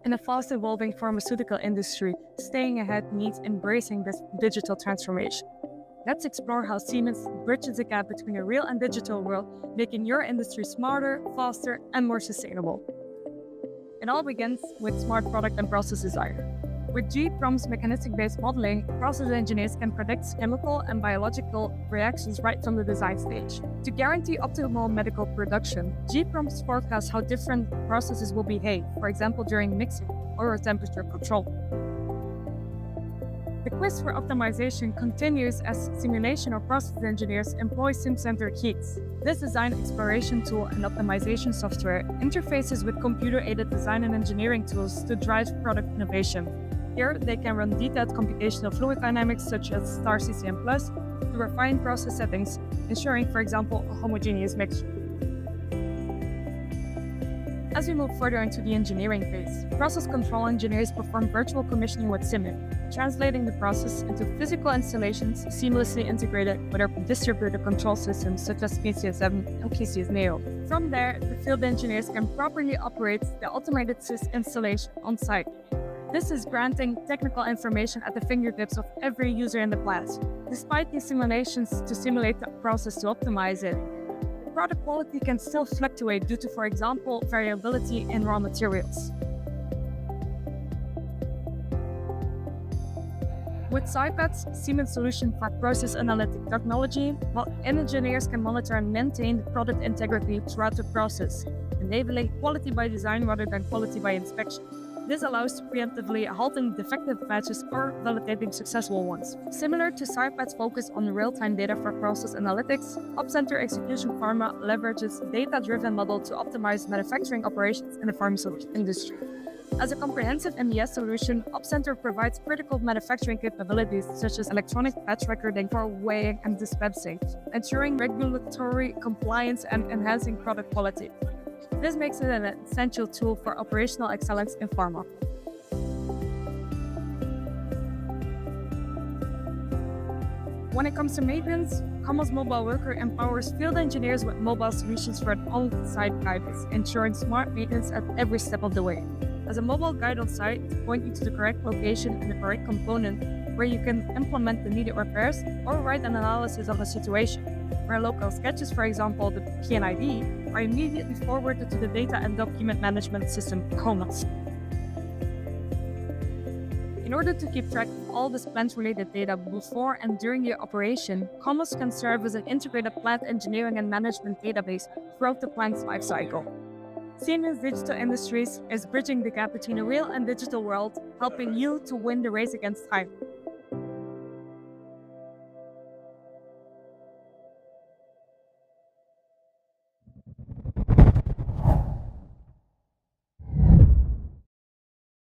In a fast-evolving pharmaceutical industry, staying ahead means embracing this digital transformation. Let's explore how Siemens bridges the gap between a real and digital world, making your industry smarter, faster, and more sustainable. It all begins with smart product and process design. With GPROM's mechanistic-based modeling, process engineers can predict chemical and biological reactions right from the design stage. To guarantee optimal medical production, GPROMs forecast how different processes will behave, for example during mixing or temperature control. The quest for optimization continues as simulation or process engineers employ sim-centered heats. This design exploration tool and optimization software interfaces with computer-aided design and engineering tools to drive product innovation. Here, they can run detailed computational fluid dynamics such as star CCM+, to refine process settings, ensuring, for example, a homogeneous mixture. As we move further into the engineering phase, process control engineers perform virtual commissioning with Siemens, translating the process into physical installations seamlessly integrated with our distributed control systems such as PCS7 and PCS Neo. From there, the field engineers can properly operate the automated installation on site. This is granting technical information at the fingertips of every user in the plant. Despite these simulations to simulate the process to optimize it, the product quality can still fluctuate due to, for example, variability in raw materials. With SciPath's Siemens solution for process analytic technology, engineers can monitor and maintain product integrity throughout the process, enabling quality by design rather than quality by inspection. This allows preemptively halting defective batches or validating successful ones. Similar to SciPath's focus on real-time data for process analytics, OpCenter Execution Pharma leverages a data-driven model to optimize manufacturing operations in the pharmaceutical industry. As a comprehensive MES solution, OpCenter provides critical manufacturing capabilities such as electronic batch recording for weighing and dispensing, ensuring regulatory compliance and enhancing product quality. This makes it an essential tool for operational excellence in pharma. When it comes to maintenance, Commo's Mobile Worker empowers field engineers with mobile solutions for on-site guidance, ensuring smart maintenance at every step of the way. As a mobile guide on site, point you to the correct location and the correct component where you can implement the needed repairs or write an analysis of a situation, where local sketches, for example the PNID, are immediately forwarded to the data and document management system COMOS. In order to keep track of all this plant-related data before and during the operation, COMOS can serve as an integrated plant engineering and management database throughout the plant's lifecycle. Siemens Digital Industries is bridging the gap between a real and digital world, helping you to win the race against time.